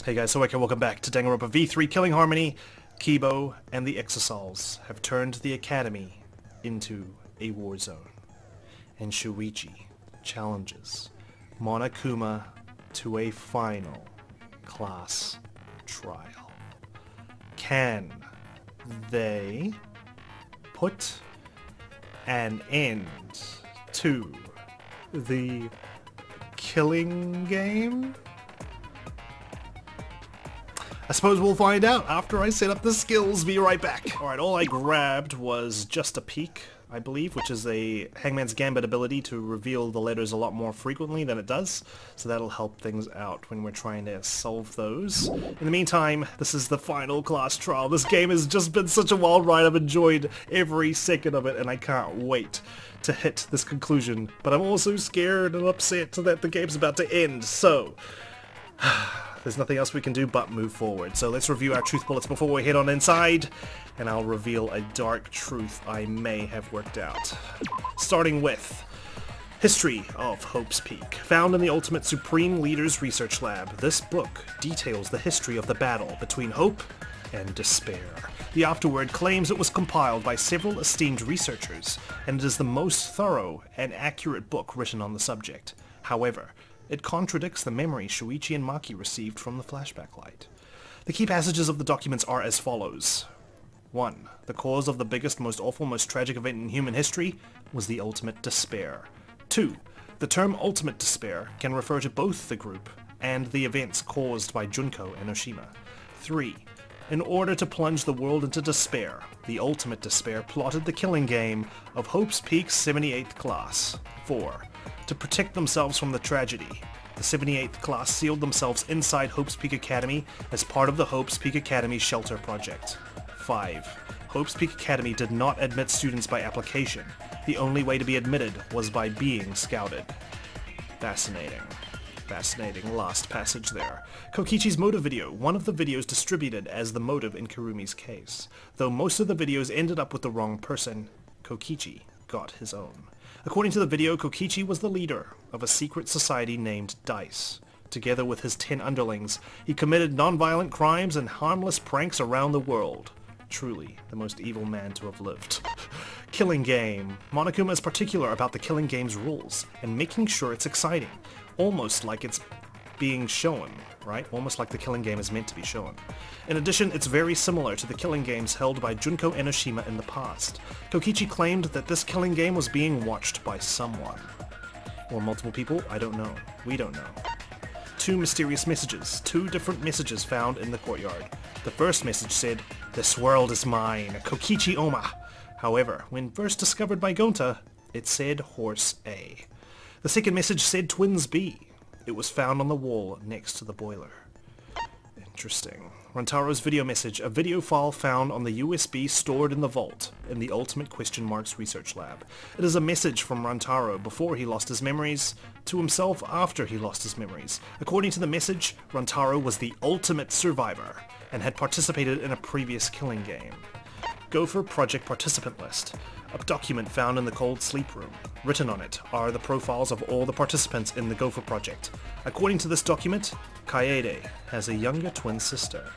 Hey guys, so welcome back to Danganronpa V3 Killing Harmony. Kibo and the Exorcals have turned the academy into a war zone. And Shuichi challenges Monokuma to a final class trial. Can they put an end to the killing game? I suppose we'll find out after I set up the skills. Be right back. Alright, all I grabbed was Just a Peek, I believe, which is a Hangman's Gambit ability to reveal the letters a lot more frequently than it does. So that'll help things out when we're trying to solve those. In the meantime, this is the final class trial. This game has just been such a wild ride. I've enjoyed every second of it and I can't wait to hit this conclusion. But I'm also scared and upset that the game's about to end, so there's nothing else we can do but move forward. So let's review our truth bullets before we head on inside, and I'll reveal a dark truth I may have worked out. Starting with History of Hope's Peak. Found in the Ultimate Supreme Leaders Research Lab, this book details the history of the battle between hope and despair. The afterword claims it was compiled by several esteemed researchers, and it is the most thorough and accurate book written on the subject. However, it contradicts the memory Shuichi and Maki received from the flashback light. The key passages of the documents are as follows. 1. The cause of the biggest, most awful, most tragic event in human history was the ultimate despair. 2. The term ultimate despair can refer to both the group and the events caused by Junko and Oshima. 3. In order to plunge the world into despair, the ultimate despair plotted the killing game of Hope's Peak's 78th class. 4. To protect themselves from the tragedy, the 78th class sealed themselves inside Hope's Peak Academy as part of the Hope's Peak Academy Shelter Project. 5. Hope's Peak Academy did not admit students by application. The only way to be admitted was by being scouted. Fascinating. Fascinating last passage there. Kokichi's motive video, one of the videos distributed as the motive in Kurumi's case. Though most of the videos ended up with the wrong person, Kokichi got his own. According to the video, Kokichi was the leader of a secret society named DICE. Together with his 10 underlings, he committed non-violent crimes and harmless pranks around the world. Truly, the most evil man to have lived. Killing game. Monokuma is particular about the killing game's rules, and making sure it's exciting. Almost like it's being shown, right? Almost like the killing game is meant to be shown. In addition, it's very similar to the killing games held by Junko and Oshima in the past. Kokichi claimed that this killing game was being watched by someone. Or multiple people? I don't know. We don't know. 2 mysterious messages. 2 different messages found in the courtyard. The first message said, "This world is mine, Kokichi Oma." However, when first discovered by Gonta, it said Horse A. The second message said Twins B. It was found on the wall next to the boiler. Interesting. Rantaro's video message, a video file found on the USB stored in the vault in the Ultimate Question Marks research lab. It is a message from Rantaro before he lost his memories to himself after he lost his memories. According to the message, Rantaro was the ultimate survivor and had participated in a previous killing game. Gopher Project Participant List, a document found in the cold sleep room. Written on it are the profiles of all the participants in the Gopher Project. According to this document, Kaede has a younger twin sister.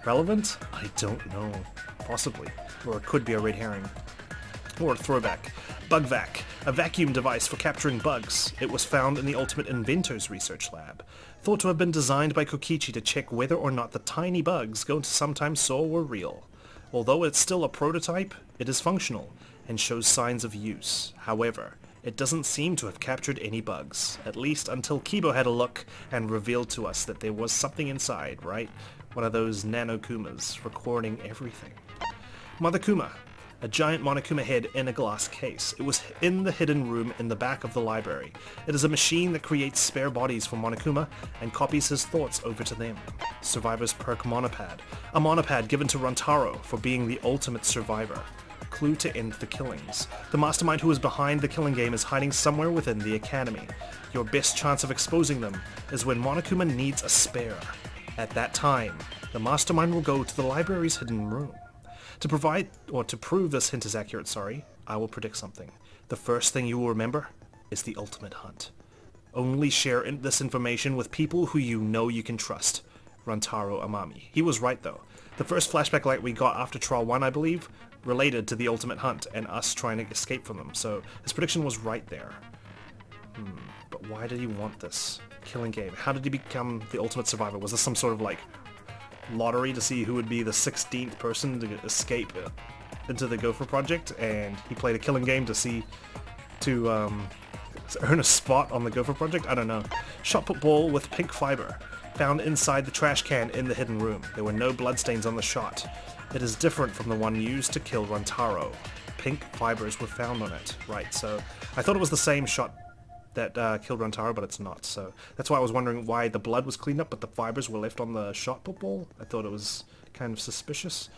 Relevant? I don't know. Possibly. Or it could be a red herring. Or a throwback. Bugvac, a vacuum device for capturing bugs. It was found in the Ultimate Inventors Research Lab. Thought to have been designed by Kokichi to check whether or not the tiny bugs Gonta sometimes saw were real. Although it's still a prototype, it is functional and shows signs of use. However, it doesn't seem to have captured any bugs, at least until Kibo had a look and revealed to us that there was something inside, right? One of those nanokumas recording everything. Mother Kuma, a giant Monokuma head in a glass case. It was in the hidden room in the back of the library. It is a machine that creates spare bodies for Monokuma and copies his thoughts over to them. Survivor's perk Monopad, a Monopad given to Rantaro for being the ultimate survivor. Clue to end the killings. The mastermind who is behind the killing game is hiding somewhere within the academy. Your best chance of exposing them is when Monokuma needs a spare. At that time, the mastermind will go to the library's hidden room. To prove this hint is accurate, I will predict something. The first thing you will remember is the ultimate hunt. Only share this information with people who you know you can trust. Rantaro Amami. He was right though. The first flashback light we got after Trial 1, I believe, related to the ultimate hunt and us trying to escape from them, so his prediction was right there. But why did he want this? Killing game. How did he become the ultimate survivor? Was this some sort of like lottery to see who would be the 16th person to escape into the Gopher Project, and he played a killing game to earn a spot on the Gopher Project? I don't know. Shot put ball with pink fiber. Found inside the trash can in the hidden room. There were no bloodstains on the shot. It is different from the one used to kill Rantaro. Pink fibers were found on it. Right, so I thought it was the same shot that killed Rantaro, but it's not. So that's why I was wondering why the blood was cleaned up, but the fibers were left on the shot put ball. I thought it was kind of suspicious.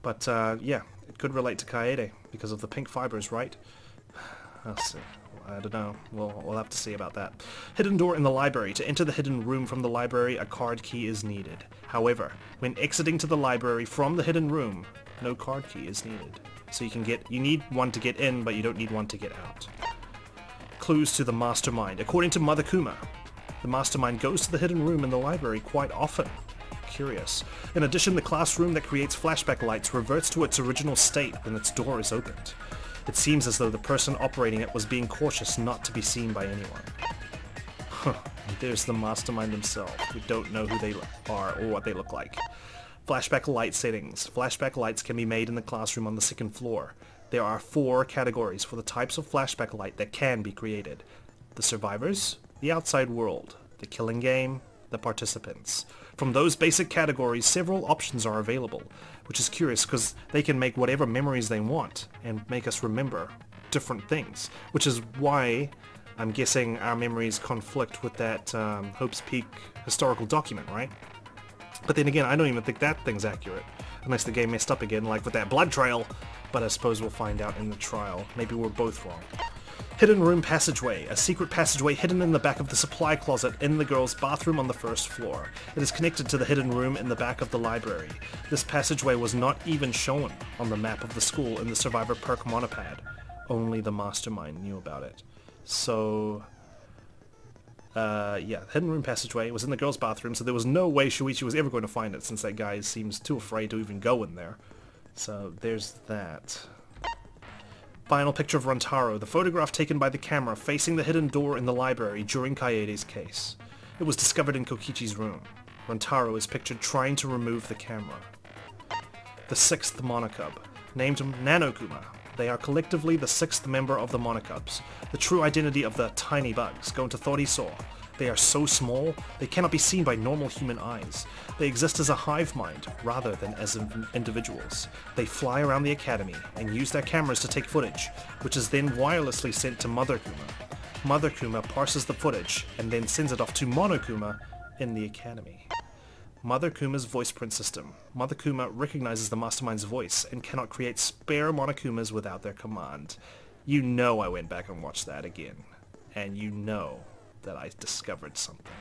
But yeah, it could relate to Kaede because of the pink fibers, right? I'll see. I don't know. We'll have to see about that. Hidden door in the library. To enter the hidden room from the library, a card key is needed. However, when exiting to the library from the hidden room, no card key is needed. So you need one to get in, but you don't need one to get out. Clues to the mastermind. According to Mother Kuma, the mastermind goes to the hidden room in the library quite often. Curious. In addition, the classroom that creates flashback lights reverts to its original state when its door is opened. It seems as though the person operating it was being cautious not to be seen by anyone. Huh. There's the mastermind himself. We don't know who they are or what they look like. Flashback light settings. Flashback lights can be made in the classroom on the second floor. There are 4 categories for the types of flashback light that can be created. The survivors, the outside world, the killing game, the participants. From those basic categories, several options are available, which is curious because they can make whatever memories they want and make us remember different things, which is why I'm guessing our memories conflict with that Hope's Peak historical document, right? But then again, I don't even think that thing's accurate, unless the game messed up again, like with that blood trail, but I suppose we'll find out in the trial. Maybe we're both wrong. Hidden room passageway. A secret passageway hidden in the back of the supply closet in the girls' bathroom on the first floor. It is connected to the hidden room in the back of the library. This passageway was not even shown on the map of the school in the Survivor perk monopad. Only the mastermind knew about it. So, yeah, hidden room passageway was in the girls' bathroom, so there was no way Shuichi was ever going to find it since that guy seems too afraid to even go in there. So, there's that. Final picture of Rantaro, the photograph taken by the camera facing the hidden door in the library during Kaede's case. It was discovered in Kokichi's room. Rantaro is pictured trying to remove the camera. The 6th Monocub, named Nanokuma. They are collectively the 6th member of the Monocubs. The true identity of the tiny bugs go into Toriso. They are so small, they cannot be seen by normal human eyes. They exist as a hive mind, rather than as individuals. They fly around the academy, and use their cameras to take footage, which is then wirelessly sent to Mother Kuma. Mother Kuma parses the footage, and then sends it off to Monokuma in the academy. Mother Kuma's voice print system. Mother Kuma recognizes the mastermind's voice, and cannot create spare Monokumas without their command. You know I went back and watched that again. And you know that I discovered something.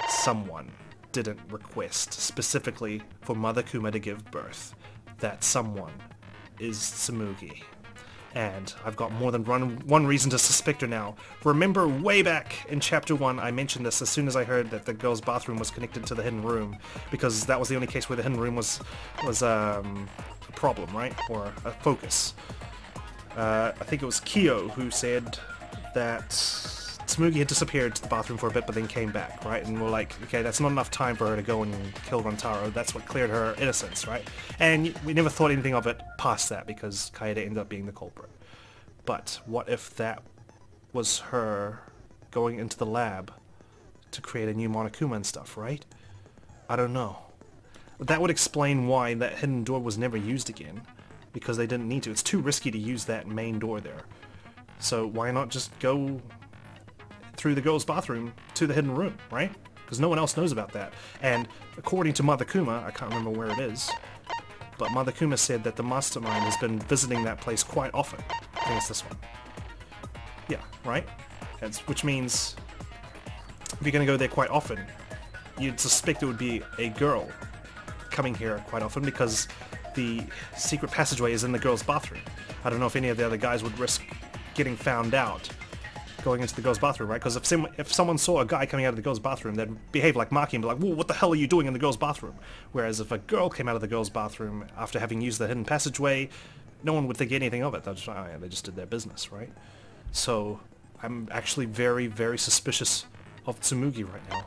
Someone didn't request specifically for Mother Kuma to give birth. That someone is Tsumugi. And I've got more than one reason to suspect her now. Remember way back in Chapter 1 I mentioned this as soon as I heard that the girl's bathroom was connected to the hidden room, because that was the only case where the hidden room was a problem, right? Or a focus. I think it was Kyo who said that Tsumugi had disappeared to the bathroom for a bit but then came back, right? And we're like, okay, that's not enough time for her to go and kill Rantaro. That's what cleared her innocence, right? And we never thought anything of it past that because Kaede ended up being the culprit. But what if that was her going into the lab to create a new Monokuma and stuff, right? I don't know. That would explain why that hidden door was never used again, because they didn't need to. It's too risky to use that main door there. So why not just go through the girl's bathroom to the hidden room, right? Because no one else knows about that. And according to Mother Kuma, I can't remember where it is, but Mother Kuma said that the mastermind has been visiting that place quite often. I think it's this one. Yeah, right? Which means if you're going to go there quite often, you'd suspect it would be a girl coming here quite often because the secret passageway is in the girl's bathroom. I don't know if any of the other guys would risk getting found out going into the girls' bathroom, right? Because if someone saw a guy coming out of the girls' bathroom, they'd behave like Maki and be like, whoa, what the hell are you doing in the girls' bathroom? Whereas if a girl came out of the girls' bathroom after having used the hidden passageway, no one would think anything of it. They'd just, oh, yeah, they just did their business, right? So I'm actually very, very suspicious of Tsumugi right now,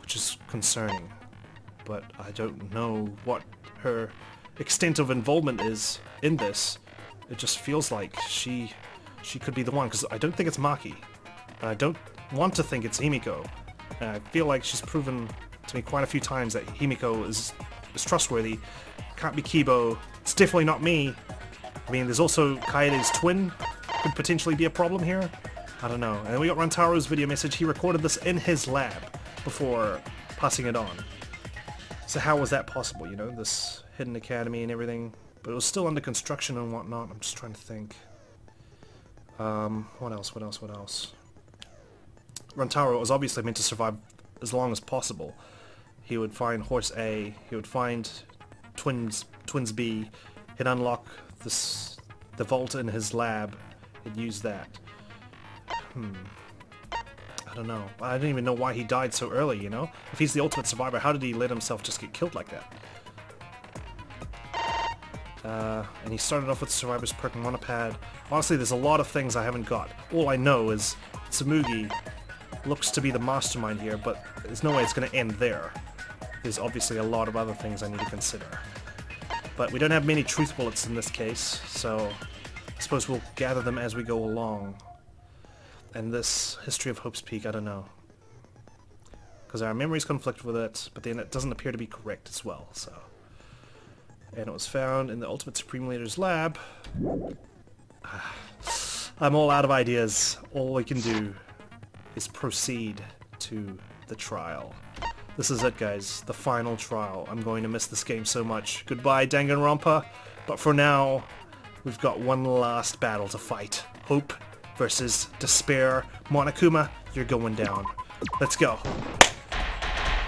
which is concerning. But I don't know what her extent of involvement is in this. It just feels like she could be the one, because I don't think it's Maki. And I don't want to think it's Himiko. And I feel like she's proven to me quite a few times that Himiko is trustworthy. Can't be Kibo. It's definitely not me. I mean, there's also Kaede's twin. Could potentially be a problem here. I don't know. And then we got Rantaro's video message. He recorded this in his lab before passing it on. So how was that possible, you know? This hidden academy and everything. But it was still under construction and whatnot. I'm just trying to think. What else? Rantaro was obviously meant to survive as long as possible. He would find Horse A, he would find Twins B, he'd unlock the vault in his lab, he'd use that. I don't know. I didn't even know why he died so early, you know? If he's the ultimate survivor, how did he let himself just get killed like that? And he started off with Survivor's Perk and Monopad. Honestly, there's a lot of things I haven't got. All I know is Tsumugi looks to be the mastermind here, but there's no way it's going to end there. There's obviously a lot of other things I need to consider. But we don't have many truth bullets in this case, so I suppose we'll gather them as we go along. And this History of Hope's Peak, I don't know. Because our memories conflict with it, but then it doesn't appear to be correct as well, so... And it was found in the Ultimate Supreme Leader's lab. I'm all out of ideas. All we can do is proceed to the trial. This is it, guys. The final trial. I'm going to miss this game so much. Goodbye, Danganronpa. But for now, we've got one last battle to fight. Hope versus despair. Monokuma, you're going down. Let's go.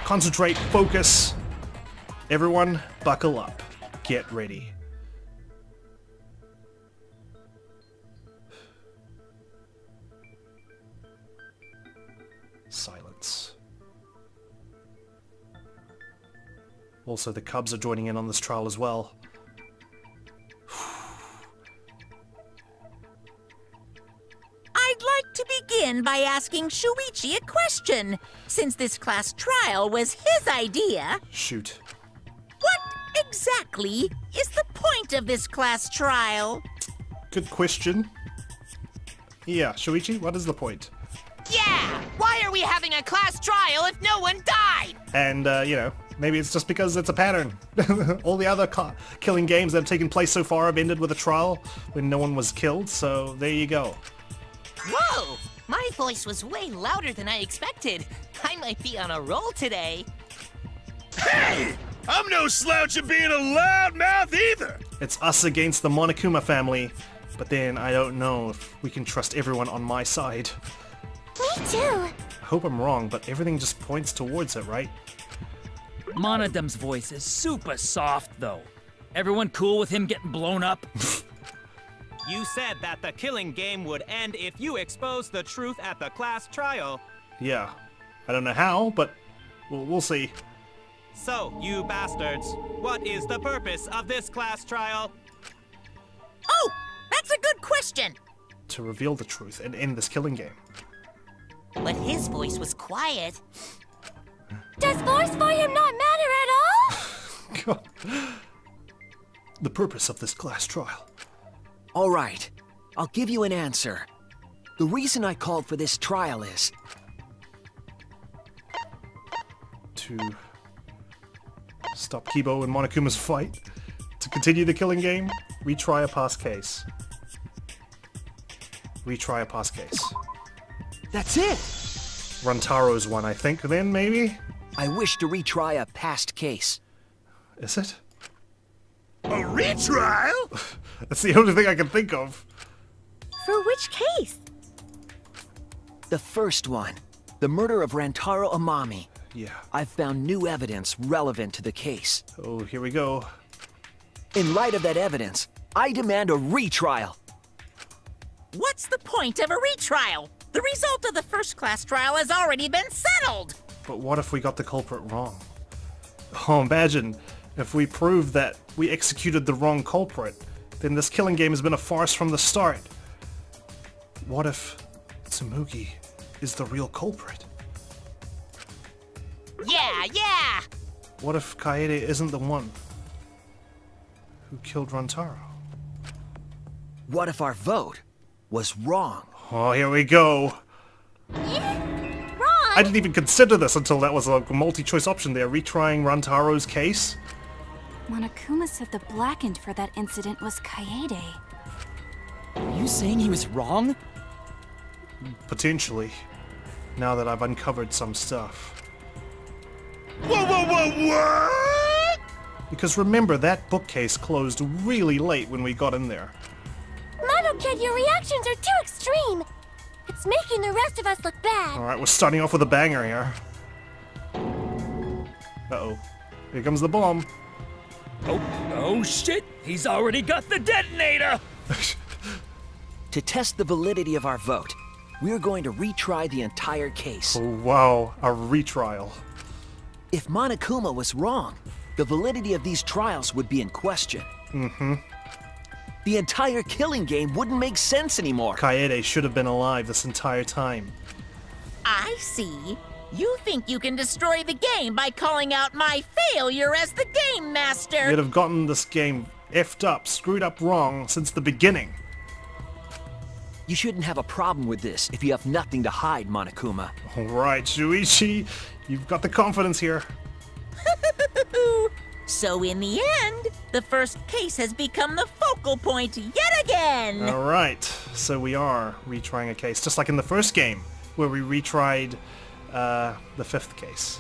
Concentrate, focus. Everyone, buckle up. Get ready. Silence. Also, the Cubs are joining in on this trial as well. I'd like to begin by asking Shuichi a question, since this class trial was his idea. Shoot. What exactly is the point of this class trial? Good question. Yeah, Shuichi, what is the point? Yeah! Why are we having a class trial if no one died? And, you know, maybe it's just because it's a pattern. All the other killing games that have taken place so far have ended with a trial when no one was killed, so there you go. Whoa! My voice was way louder than I expected. I might be on a roll today. Hey! I'm no slouch at being a loudmouth either! It's us against the Monokuma family, but then I don't know if we can trust everyone on my side. Me too. I hope I'm wrong, but everything just points towards it, right? Monodem's voice is super soft, though. Everyone cool with him getting blown up? You said that the killing game would end if you exposed the truth at the class trial. Yeah. I don't know how, but we'll see. So, you bastards, what is the purpose of this class trial? Oh, that's a good question. To reveal the truth and end this killing game. But his voice was quiet. Does voice volume not matter at all? God. The purpose of this class trial. All right, I'll give you an answer. The reason I called for this trial is... to stop Kibo and Monokuma's fight, to continue the killing game, retry a past case. Retry a past case. That's it! Rantaro's one, I think, then, maybe? I wish to retry a past case. Is it? A retrial? That's the only thing I can think of. For which case? The first one. The murder of Rantaro Amami. Yeah. I've found new evidence relevant to the case. Oh, here we go. In light of that evidence, I demand a retrial. What's the point of a retrial? The result of the first class trial has already been settled! But what if we got the culprit wrong? Oh, imagine if we prove that we executed the wrong culprit, then this killing game has been a farce from the start. What if Tsumugi is the real culprit? Yeah! What if Kaede isn't the one who killed Rantaro? What if our vote was wrong? Oh, here we go. Wrong! I didn't even consider this until that was a multi-choice option there, retrying Rantaro's case. Monokuma said the blackened for that incident was Kaede. Are you saying he was wrong? Potentially. Now that I've uncovered some stuff. What? Because remember, that bookcase closed really late when we got in there. Mono Kid, your reactions are too extreme. It's making the rest of us look bad. Alright, we're starting off with a banger here. Uh-oh. Here comes the bomb. Oh shit! He's already got the detonator! To test the validity of our vote, we're going to retry the entire case. Oh, wow, a retrial. If Monokuma was wrong, the validity of these trials would be in question. The entire killing game wouldn't make sense anymore. Kaede should have been alive this entire time. I see. You think you can destroy the game by calling out my failure as the game master. You'd have gotten this game effed up, screwed up wrong since the beginning. You shouldn't have a problem with this if you have nothing to hide, Monokuma. Alright, Shuichi, you've got the confidence here. So in the end, the first case has become the focal point yet again. Alright, so we are retrying a case, just like in the first game, where we retried the fifth case.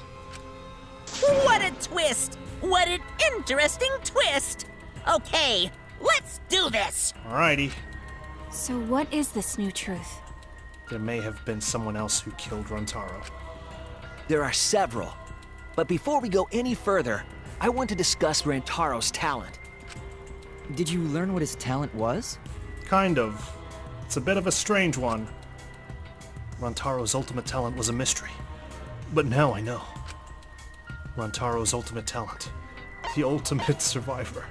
What a twist! What an interesting twist! Okay, let's do this! Alrighty. So what is this new truth? There may have been someone else who killed Rantaro. There are several. But before we go any further, I want to discuss Rantaro's talent. Did you learn what his talent was? Kind of. It's a bit of a strange one. Rantaro's ultimate talent was a mystery. But now I know. Rantaro's ultimate talent. The ultimate survivor.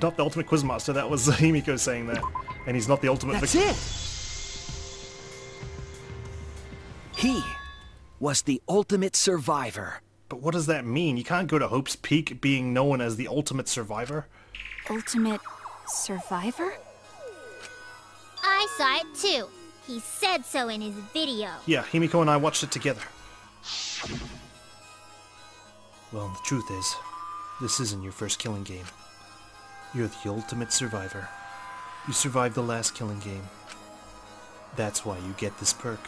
Not the ultimate quizmaster, that was Himiko saying that. And he's not the ultimate That's victim. it! He was the ultimate survivor. But what does that mean? You can't go to Hope's Peak being known as the ultimate survivor? Ultimate survivor? I saw it too. He said so in his video. Yeah, Himiko and I watched it together. Well, the truth is, this isn't your first killing game. You're the ultimate survivor. You survived the last killing game. That's why you get this perk.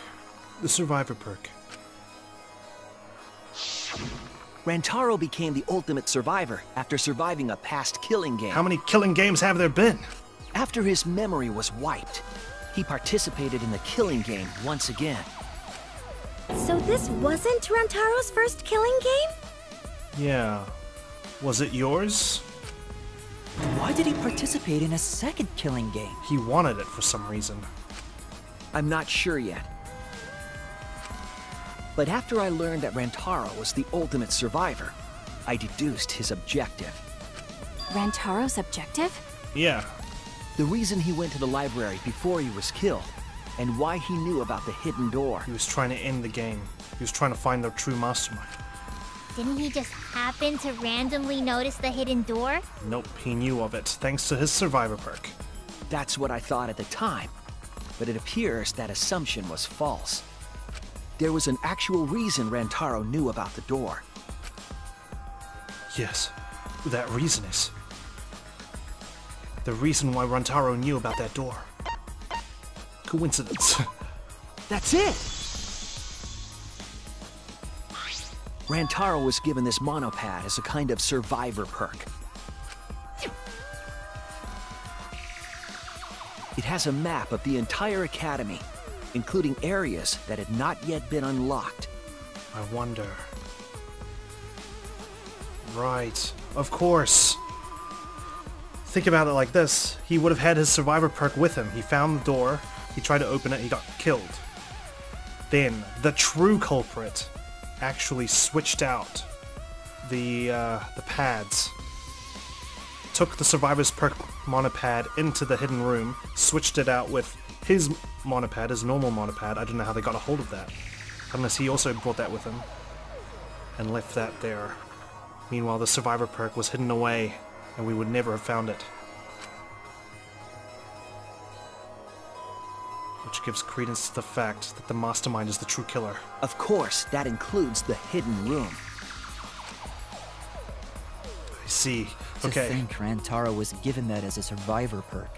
The survivor perk. Rantaro became the ultimate survivor after surviving a past killing game. How many killing games have there been? After his memory was wiped, he participated in the killing game once again. So this wasn't Rantaro's first killing game? Yeah. Was it yours? Why did he participate in a second killing game? He wanted it for some reason. I'm not sure yet. But after I learned that Rantaro was the ultimate survivor, I deduced his objective. Rantaro's objective? Yeah. The reason he went to the library before he was killed, and why he knew about the hidden door. He was trying to end the game. He was trying to find the true mastermind. Didn't he just happen to randomly notice the hidden door? Nope, he knew of it, thanks to his survivor perk. That's what I thought at the time, but it appears that assumption was false. There was an actual reason Rantaro knew about the door. Yes, that reason is... the reason why Rantaro knew about that door. Coincidence. That's it! Rantaro was given this monopad as a kind of survivor perk. It has a map of the entire academy, including areas that had not yet been unlocked. I wonder... Right, of course. Think about it like this. He would have had his survivor perk with him. He found the door, He tried to open it, he got killed. Then, the true culprit actually switched out the pads. Took the Survivor's Perk monopad into the hidden room, switched it out with his monopad, his normal monopad. I don't know how they got a hold of that. Unless he also brought that with him. And left that there. Meanwhile, the Survivor Perk was hidden away, and we would never have found it. Which gives credence to the fact that the mastermind is the true killer. Of course, that includes the hidden room. I see. To Okay. think Rantaro was given that as a survivor perk.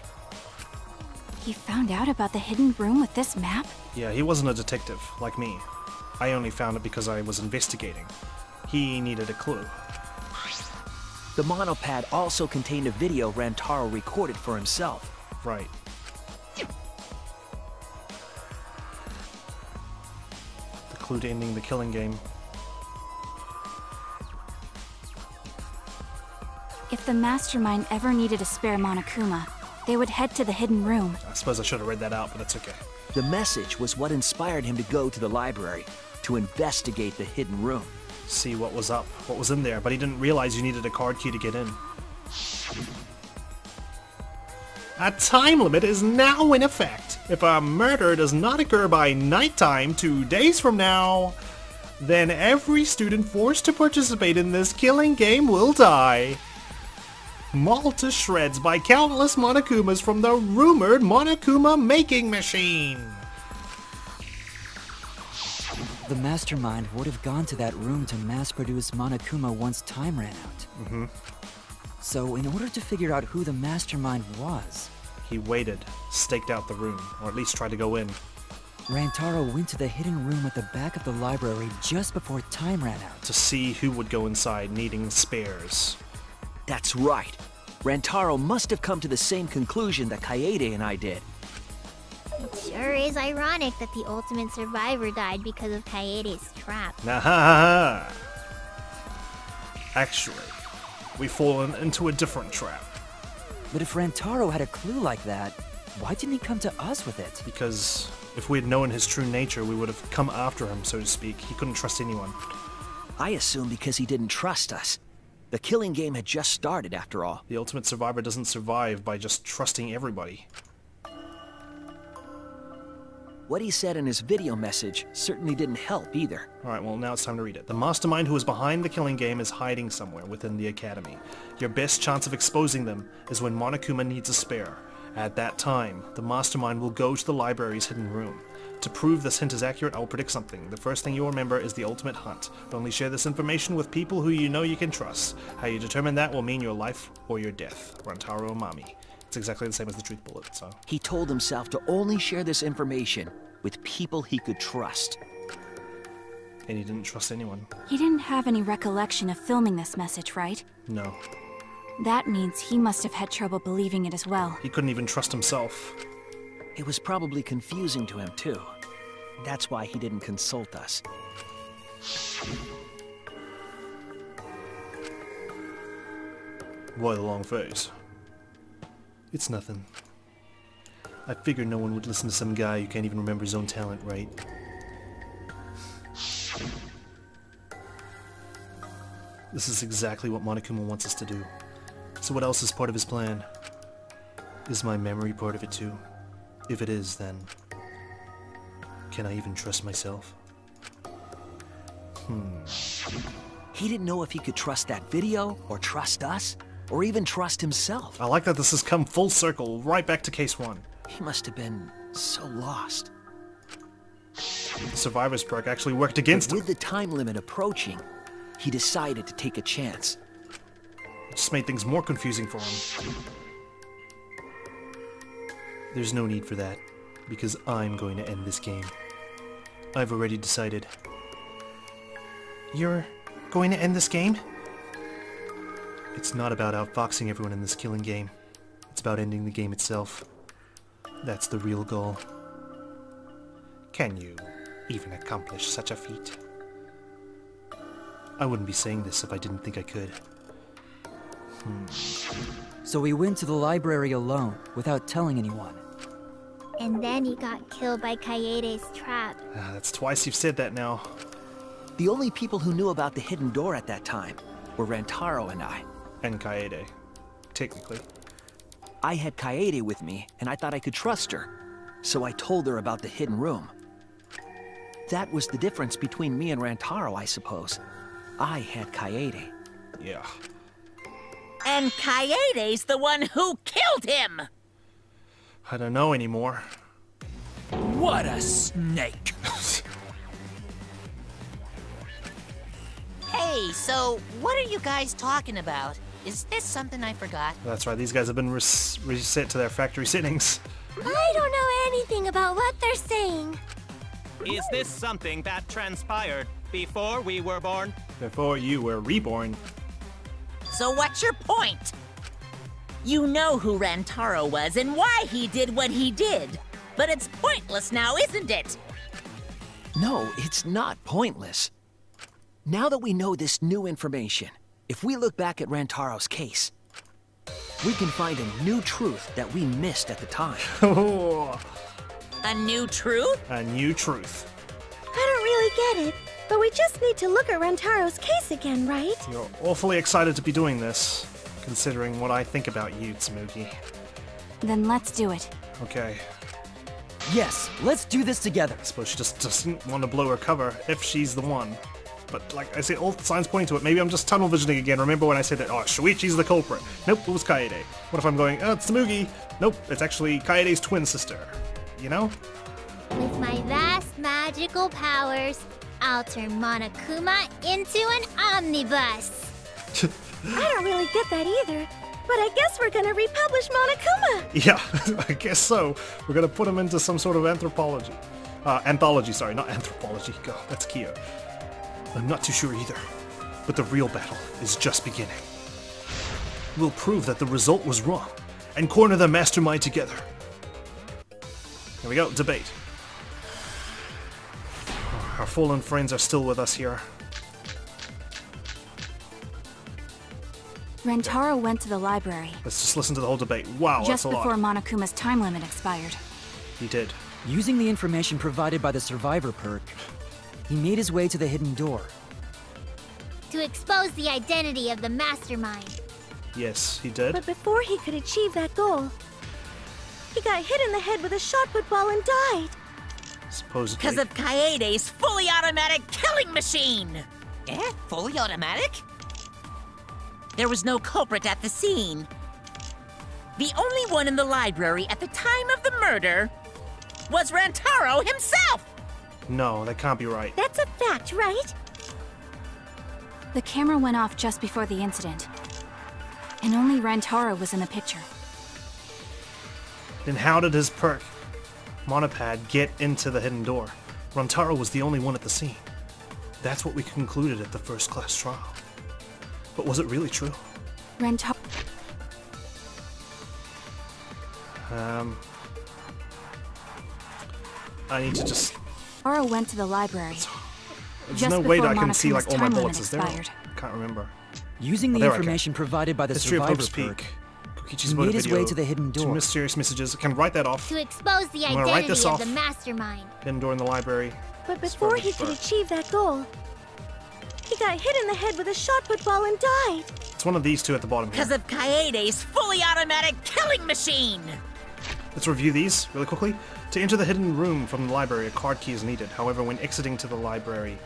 He found out about the hidden room with this map? Yeah, he wasn't a detective, like me. I only found it because I was investigating. He needed a clue. The monopad also contained a video Rantaro recorded for himself. Right. The clue to ending the killing game. If the mastermind ever needed a spare Monokuma, they would head to the hidden room. I suppose I should have read that out, but that's okay. The message was what inspired him to go to the library, to investigate the hidden room. See what was up, what was in there, but he didn't realize you needed a card key to get in. A time limit is now in effect. If a murder does not occur by nighttime 2 days from now, then every student forced to participate in this killing game will die. Mauled to shreds by countless Monokumas from the rumored Monokuma making machine. The mastermind would have gone to that room to mass-produce Monokuma once time ran out. So in order to figure out who the mastermind was, He waited, staked out the room, or at least tried to go in. Rantaro went to the hidden room at the back of the library just before time ran out. To see who would go inside needing spares. That's right. Rantaro must have come to the same conclusion that Kaede and I did. It sure is ironic that the ultimate survivor died because of Kaede's trap. Nah, ha, ha, ha. Actually, we've fallen into a different trap. But if Rantaro had a clue like that, why didn't he come to us with it? Because if we had known his true nature, we would have come after him, so to speak. He couldn't trust anyone. I assume because he didn't trust us. The killing game had just started, after all. The ultimate survivor doesn't survive by just trusting everybody. What he said in his video message certainly didn't help either. Alright, well now it's time to read it. The mastermind who is behind the killing game is hiding somewhere within the academy. Your best chance of exposing them is when Monokuma needs a spare. At that time, the mastermind will go to the library's hidden room. To prove this hint is accurate, I'll predict something. The first thing you'll remember is the ultimate hunt. Only share this information with people who you know you can trust. How you determine that will mean your life or your death. Rantaro Umami. It's exactly the same as the truth bullet, so... He told himself to only share this information with people he could trust. And he didn't trust anyone. He didn't have any recollection of filming this message, right? No. That means he must have had trouble believing it as well. He couldn't even trust himself. It was probably confusing to him, too. That's why he didn't consult us. Why the long face? It's nothing. I figured no one would listen to some guy who can't even remember his own talent, right? This is exactly what Monokuma wants us to do. So what else is part of his plan? Is my memory part of it too? If it is, then... can I even trust myself? He didn't know if he could trust that video, or trust us, or even trust himself. I like that this has come full circle, right back to case 1. He must have been so lost. The survivor's perk actually worked against him. With the time limit approaching, he decided to take a chance. It just made things more confusing for him. There's no need for that, because I'm going to end this game. I've already decided. You're going to end this game? It's not about outfoxing everyone in this killing game. It's about ending the game itself. That's the real goal. Can you even accomplish such a feat? I wouldn't be saying this if I didn't think I could. So we went to the library alone, without telling anyone. And then he got killed by Kaede's trap. That's twice you've said that now. The only people who knew about the hidden door at that time were Rantaro and I. And Kaede, technically. I had Kaede with me, and I thought I could trust her. So I told her about the hidden room. That was the difference between me and Rantaro, I suppose. I had Kaede. Yeah. And Kaede's the one who killed him! I don't know anymore. What a snake! Hey, so what are you guys talking about? Is this something I forgot? That's right, these guys have been reset to their factory settings. I don't know anything about what they're saying. Is this something that transpired before we were born? Before you were reborn. So what's your point? You know who Rantaro was and why he did what he did. But it's pointless now, isn't it? No, it's not pointless. Now that we know this new information, if we look back at Rantaro's case, we can find a new truth that we missed at the time. A new truth? A new truth. I don't really get it, but we just need to look at Rantaro's case again, right? You're awfully excited to be doing this, considering what I think about you, Tsumugi. Then let's do it. Okay. Yes, let's do this together. I suppose she just doesn't want to blow her cover if she's the one. But like I said, all signs pointing to it. Maybe I'm just tunnel visioning again. Remember when I said that, oh, Shuichi's the culprit. Nope, it was Kaede. What if I'm going, oh, it's Tsumugi. Nope, it's actually Kaede's twin sister. You know? With my vast magical powers, I'll turn Monokuma into an omnibus. I don't really get that either, but I guess we're gonna republish Monokuma. Yeah, I guess so. We're gonna put him into some sort of anthropology. Anthology, sorry, not anthropology. God, that's Kyo. I'm not too sure either. But the real battle is just beginning. We'll prove that the result was wrong, and corner the mastermind together. Here we go, debate. Our fallen friends are still with us here. Rantaro went to the library. Let's just listen to the whole debate. Wow, just that's a lot. before Monokuma's time limit expired. He did. Using the information provided by the survivor perk, he made his way to the hidden door. To expose the identity of the mastermind. Yes, he did. But before he could achieve that goal, he got hit in the head with a shot put ball and died. Supposedly. Because of Kaede's fully automatic killing machine! Eh? Fully automatic? There was no culprit at the scene. The only one in the library at the time of the murder was Rantaro himself! No, that can't be right. That's a fact, right? The camera went off just before the incident. And only Rantaro was in the picture. Then how did his perk, Monopad, get into the hidden door? Rantaro was the only one at the scene. That's what we concluded at the first class trial. But was it really true? Rantaro... I need to just... Rantaro went to the library. There's just no way that I before can see like all my Monokuma's time bullets. limit Is there? expired. Can't remember. Using the there I can. information provided by the History of survivor Hope's perk, Peak. Kokichi's he motive made his video. way to the hidden Two door. mysterious messages. I can write that off. To expose the I'm gonna write this identity of off. the mastermind. Hidden door in the library. But before he could achieve that goal, he got hit in the head with a shot put ball and died. It's one of these two at the bottom here. Because of Kaede's fully automatic killing machine! Let's review these really quickly. To enter the hidden room from the library, a card key is needed. However, when exiting to the library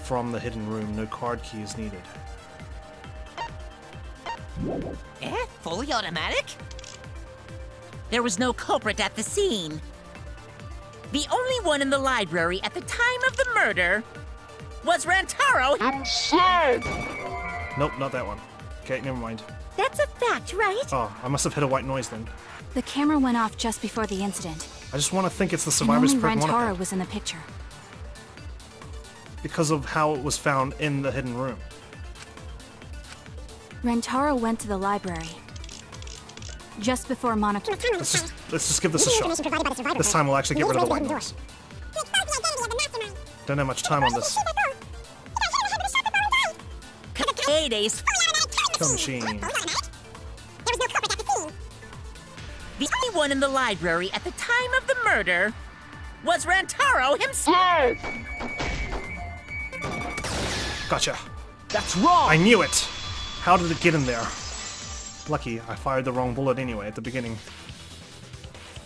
from the hidden room, no card key is needed. Eh? Fully automatic? There was no culprit at the scene. The only one in the library at the time of the murder was Rantaro himself! Nope, not that one. Okay, never mind. That's a fact, right? Oh, I must have hit a white noise then. The camera went off just before the incident. I just want to think it's the And survivor's only perk Rantaro Monopad was in the picture. because of how it was found in the hidden room. Rantaro went to the library. Just before Monokuma... Let's just give this a shot. This time we'll actually get rid of the white noise. Don't have much time on this. Kaede's Kill machine. The only one in the library at the time of the murder was Rantaro himself! Gotcha. That's wrong! I knew it! How did it get in there? Lucky, I fired the wrong bullet anyway at the beginning.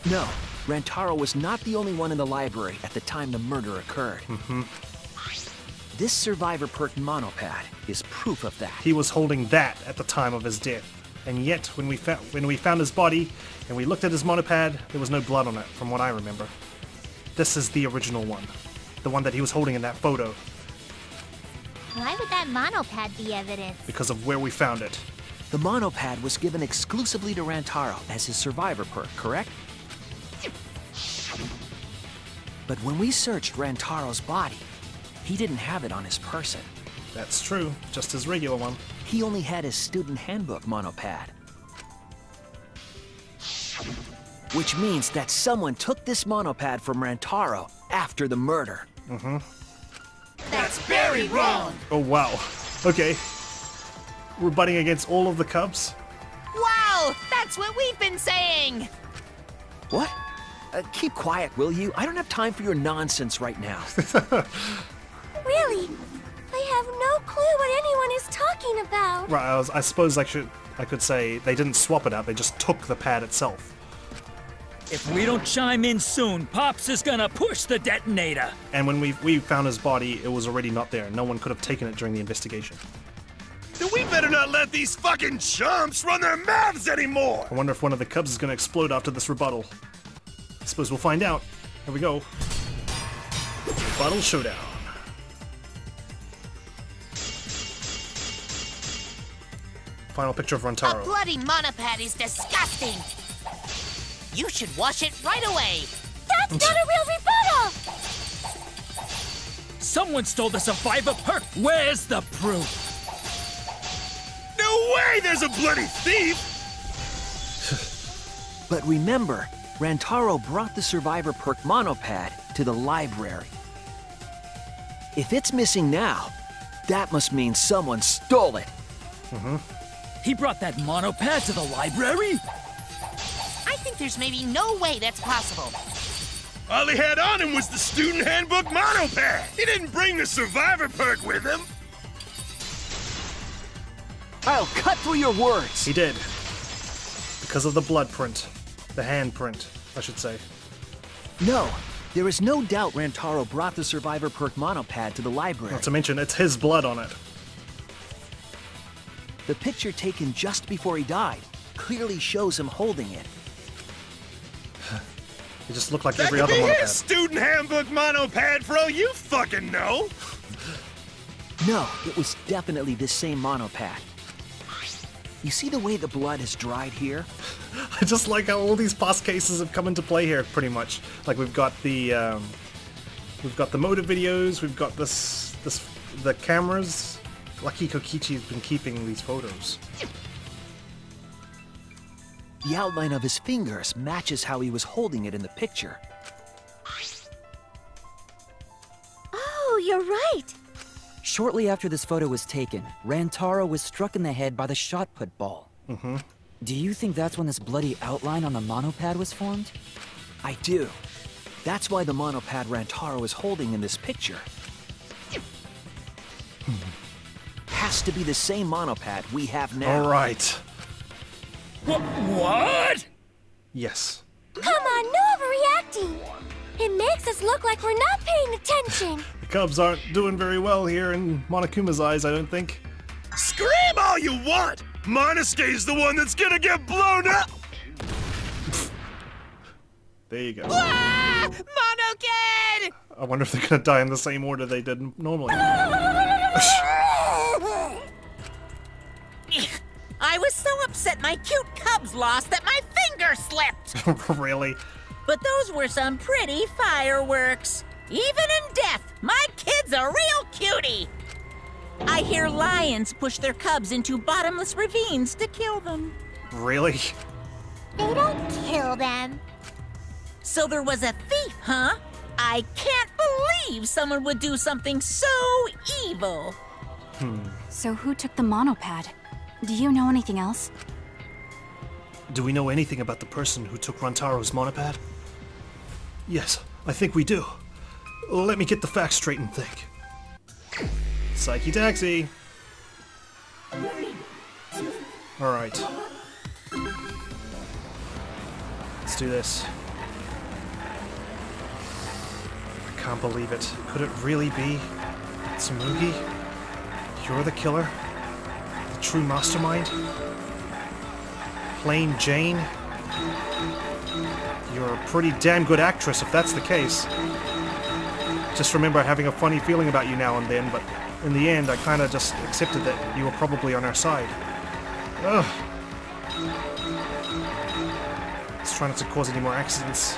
No, Rantaro was not the only one in the library at the time the murder occurred. This survivor perk monopad is proof of that. He was holding that at the time of his death. And yet, when we found his body and we looked at his monopad, there was no blood on it, from what I remember. This is the original one. The one that he was holding in that photo. Why would that monopad be evidence? Because of where we found it. The monopad was given exclusively to Rantaro as his survivor perk, correct? But when we searched Rantaro's body, he didn't have it on his person. That's true, just his regular one. He only had his student handbook monopad. Which means that someone took this monopad from Rantaro after the murder. That's very wrong! Oh wow. Okay. We're butting against all of the Cubs? Wow! That's what we've been saying! What? Keep quiet, will you? I don't have time for your nonsense right now. Really? I have no clue what anyone is talking about. Right, I suppose I could say they didn't swap it out, they just took the pad itself. If we don't chime in soon, Pops is gonna push the detonator. And when we found his body, it was already not there. No one could have taken it during the investigation. Then we better not let these fucking chumps run their mouths anymore! I wonder if one of the Cubs is gonna explode after this rebuttal. I suppose we'll find out. Here we go. Rebuttal showdown. Final picture of Rantaro. A bloody monopad is disgusting! You should wash it right away! That's not a real rebuttal! Someone stole the survivor perk. Where's the proof? No way there's a bloody thief! But remember, Rantaro brought the survivor perk monopad to the library. If it's missing now, that must mean someone stole it. He brought that monopad to the library? I think there's maybe no way that's possible. All he had on him was the student handbook monopad! He didn't bring the survivor perk with him! I'll cut through your words! He did. Because of the blood print. The hand print, I should say. No, there is no doubt Rantaro brought the survivor perk monopad to the library. Not to mention, it's his blood on it. The picture taken just before he died clearly shows him holding it. It just looked like That every could other be monopad. his student handbook monopad for all you fucking know! No, it was definitely this same monopad. You see the way the blood has dried here? I just like how all these past cases have come into play here, pretty much. Like we've got the motive videos, we've got the cameras. Lucky Kokichi's been keeping these photos. The outline of his fingers matches how he was holding it in the picture. Oh, you're right. Shortly after this photo was taken, Rantaro was struck in the head by the shot put ball. Do you think that's when this bloody outline on the monopad was formed? I do. That's why the monopad Rantaro is holding in this picture has to be the same monopad we have now. Alright. What? Yes. Come on, no overreacting. It makes us look like we're not paying attention. The Cubs aren't doing very well here in Monokuma's eyes, I don't think. Scream all you want! Monosuke's the one that's gonna get blown up! There you go. Ah! Monokid! I wonder if they're gonna die in the same order they did normally. I was so upset my cute cubs lost that my finger slipped! Really? But those were some pretty fireworks. Even in death, my kid's a real cutie! I hear lions push their cubs into bottomless ravines to kill them. Really? They don't kill them. So there was a thief, huh? I can't believe someone would do something so evil. So who took the monopad? Do you know anything else? Do we know anything about the person who took Rantaro's monopad? Yes, I think we do. Let me get the facts straight and think. Psyche taxi! Alright. Let's do this. I can't believe it. Could it really be Tsumugi? You're the killer? The true mastermind? Plain Jane? You're a pretty damn good actress if that's the case. Just remember having a funny feeling about you now and then, but in the end I kinda just accepted that you were probably on our side. Ugh. Let's try not to cause any more accidents.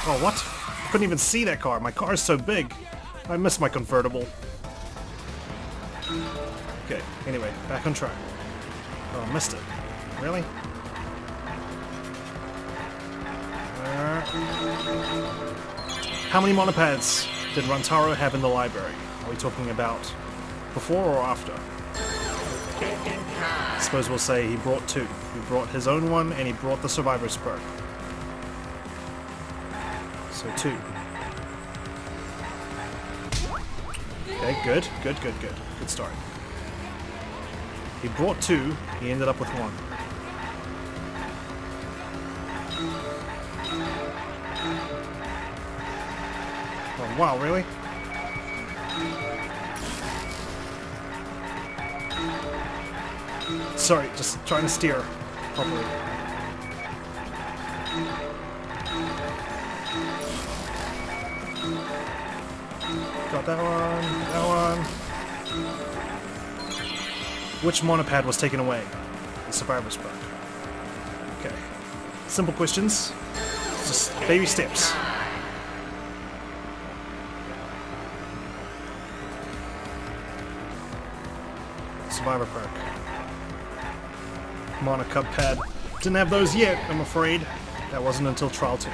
Oh, what? I couldn't even see that car. My car is so big. I missed my convertible. Okay, anyway, back on track. Oh, I missed it. Really? How many monopads did Rantaro have in the library? Are we talking about before or after? I suppose we'll say he brought 2. He brought his own one and he brought the survivor's perk. So 2. Okay, good. Good start. He brought 2, he ended up with 1. Oh, wow, really? Sorry, just trying to steer properly. Got that one. Which monopad was taken away? The survivor's perk. Okay. Simple questions. Just baby steps. Survivor perk. Mono Cub pad. Didn't have those yet, I'm afraid. That wasn't until Trial 2.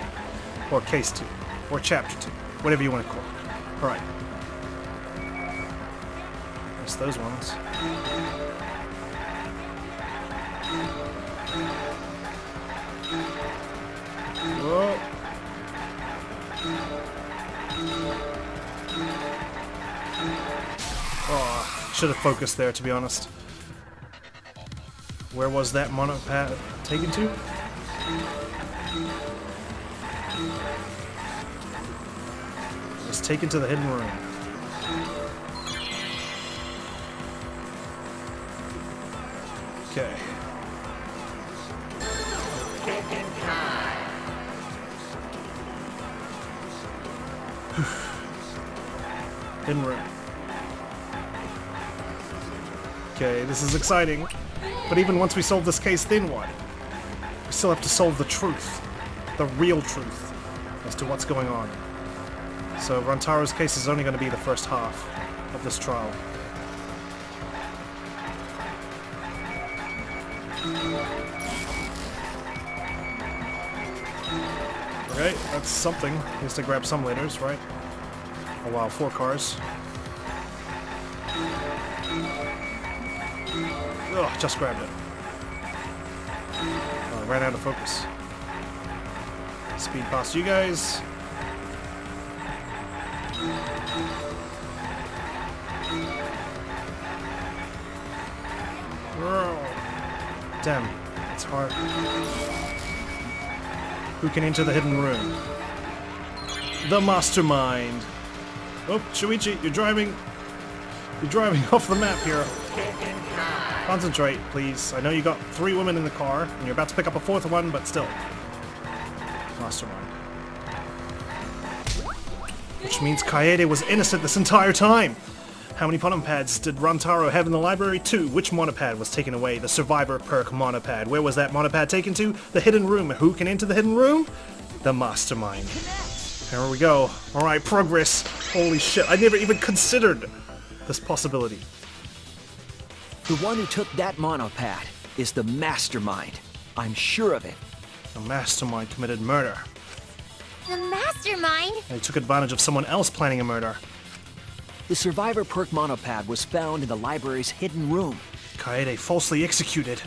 Or Case 2. Or Chapter 2. Whatever you want to call it. Alright. Missed those ones. Whoa. Oh, should have focused there, to be honest. Where was that monopad taken to? It was taken to the hidden room. Okay. Hidden room. Okay, this is exciting. But even once we solve this case, then what? We still have to solve the truth. The real truth. As to what's going on. So Rantaro's case is only going to be the first half of this trial. Okay, that's something. He has to grab some letters, right? Oh wow, 4 cars. Ugh, just grabbed it. Oh, I ran out of focus. Speed past you guys. Damn, it's hard. Who can enter the hidden room? The mastermind. Oh, Shuichi, you're driving off the map here. Concentrate, please. I know you got 3 women in the car, and you're about to pick up a 4th one, but still. Mastermind. Which means Kaede was innocent this entire time! How many monopads did Rantaro have in the library? 2. Which monopad was taken away? The survivor perk monopad. Where was that monopad taken to? The hidden room. Who can enter the hidden room? The mastermind. There we go. Alright, progress. Holy shit, I never even considered this possibility. The one who took that monopad is the mastermind. I'm sure of it. The mastermind committed murder. The mastermind? And he took advantage of someone else planning a murder. The survivor perk monopad was found in the library's hidden room. Kaede falsely executed.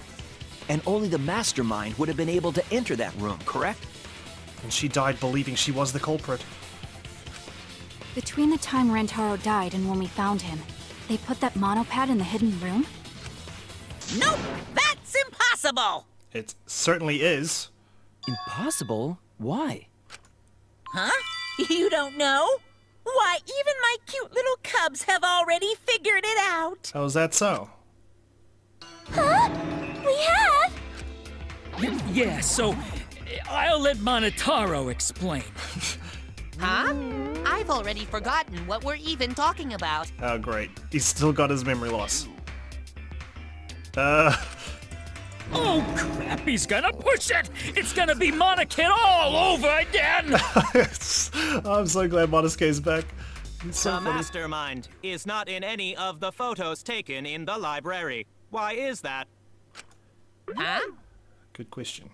And only the mastermind would have been able to enter that room, correct? And she died believing she was the culprit. Between the time Rentaro died and when we found him, they put that monopad in the hidden room? Nope! That's impossible! It certainly is. Impossible? Why? Huh? You don't know? Why, even my cute little cubs have already figured it out. How is that so? Huh? We have? Yeah, so I'll let Monotaro explain. Huh? I've already forgotten what we're even talking about. Oh, great. He's still got his memory loss. Oh crap, he's gonna push it! It's gonna be Monokid all over again! I'm so glad Monosuke's back. He's so The funny. mastermind is not in any of the photos taken in the library. Why is that? Huh? Good question.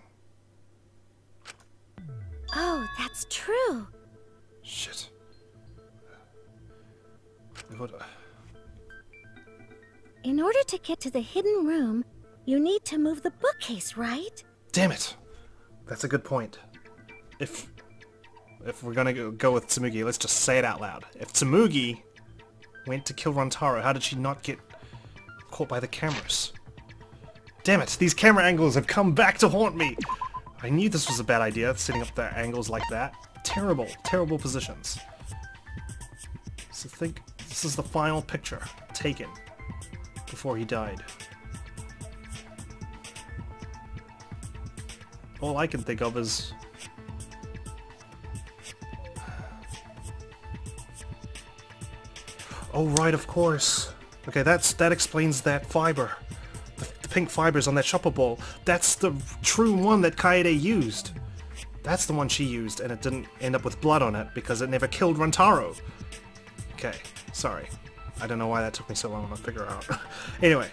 Oh, that's true. Shit. What? In order to get to the hidden room, you need to move the bookcase, right? Damn it! That's a good point. If we're gonna go with Tsumugi, let's just say it out loud. If Tsumugi went to kill Rantaro, how did she not get caught by the cameras? Damn it! These camera angles have come back to haunt me! I knew this was a bad idea, setting up the angles like that. Terrible, terrible positions. So think, this is the final picture taken before he died. All I can think of is... Oh right, of course. Okay, that explains that fiber. The pink fibers on that shopper ball. That's the true one that Kaede used. That's the one she used, and it didn't end up with blood on it because it never killed Rantaro. Okay, sorry. I don't know why that took me so long to figure out. Anyway,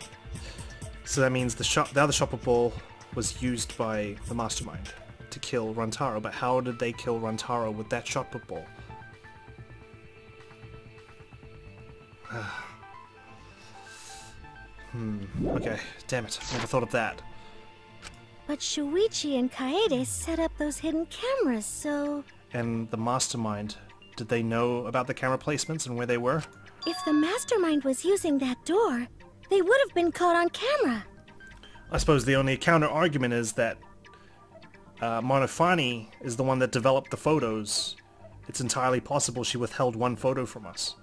so that means the other shopper ball was used by the mastermind to kill Rantaro, but how did they kill Rantaro with that shopper ball? Okay, damn it, never thought of that. But Shuichi and Kaede set up those hidden cameras, so... And the mastermind, did they know about the camera placements and where they were? If the mastermind was using that door, they would have been caught on camera. I suppose the only counter-argument is that Monofani is the one that developed the photos. It's entirely possible she withheld one photo from us.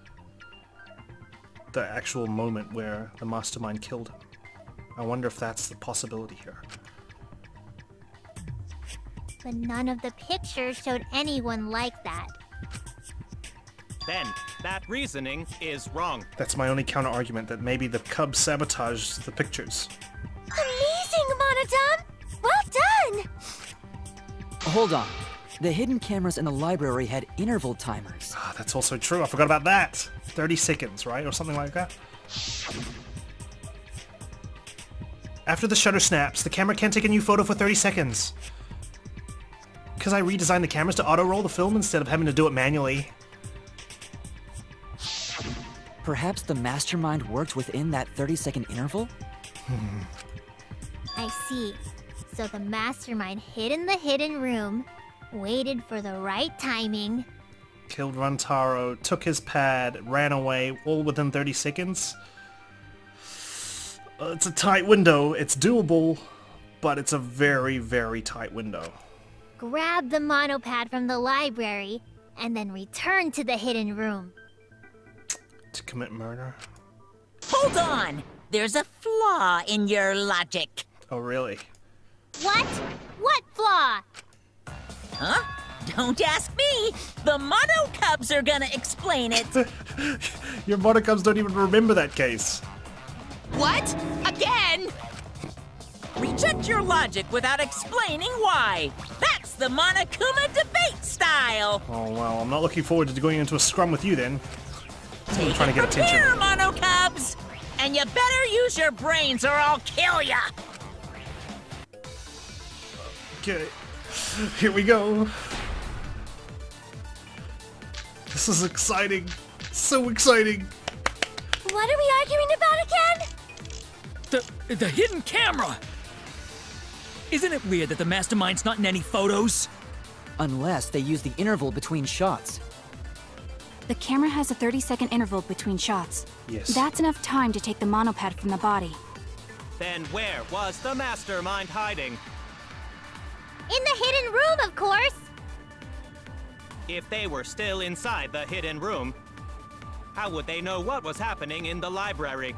The actual moment where the mastermind killed him. I wonder if that's the possibility here. But none of the pictures showed anyone like that. Then, that reasoning is wrong. That's my only counter-argument, that maybe the Cubs sabotaged the pictures. Amazing, Monodam! Well done! Hold on. The hidden cameras in the library had interval timers. Ah, that's also true, I forgot about that! 30 seconds, right? Or something like that? After the shutter snaps, the camera can't take a new photo for 30 seconds. Because I redesigned the cameras to auto-roll the film instead of having to do it manually. Perhaps the mastermind worked within that 30-second interval? I see. So the mastermind hid in the hidden room, waited for the right timing, Killed Rantaro, took his pad, ran away, all within 30 seconds. It's a tight window, it's doable, but it's a very, very tight window. grabbed the monopad from the library, and then returned to the hidden room. To commit murder? Hold on! There's a flaw in your logic. Oh, really? What? What flaw? Huh? Don't ask me! The Mono Cubs are gonna explain it! Your Mono Cubs don't even remember that case. What? Again? Reject your logic without explaining why! That's the Monokuma debate style! Oh, well, I'm not looking forward to going into a scrum with you then. I'm Take trying to it get from attention. here, Mono Cubs! And you better use your brains or I'll kill ya! Okay, here we go. This is exciting. So exciting. What are we arguing about again? The hidden camera! Isn't it weird that the mastermind's not in any photos? Unless they use the interval between shots. The camera has a 30-second interval between shots. Yes. That's enough time to take the monopad from the body. Then where was the mastermind hiding? In the hidden room, of course! If they were still inside the hidden room, how would they know what was happening in the library?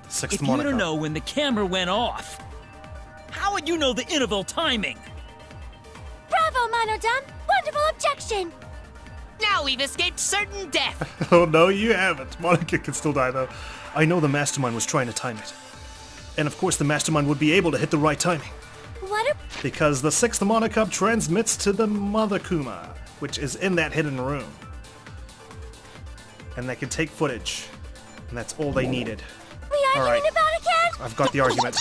Sixth If you Monica. don't know when the camera went off, how would you know the interval timing? Bravo, Monodum! Wonderful objection! Now we've escaped certain death. Oh no, you haven't. Monica can still die though. I know the mastermind was trying to time it. And of course the mastermind would be able to hit the right timing. What a... Because the sixth Monocup transmits to the Mother Kuma, which is in that hidden room. And they can take footage. And that's all they needed. We All arguing right. about it, Ken? I've got the argument.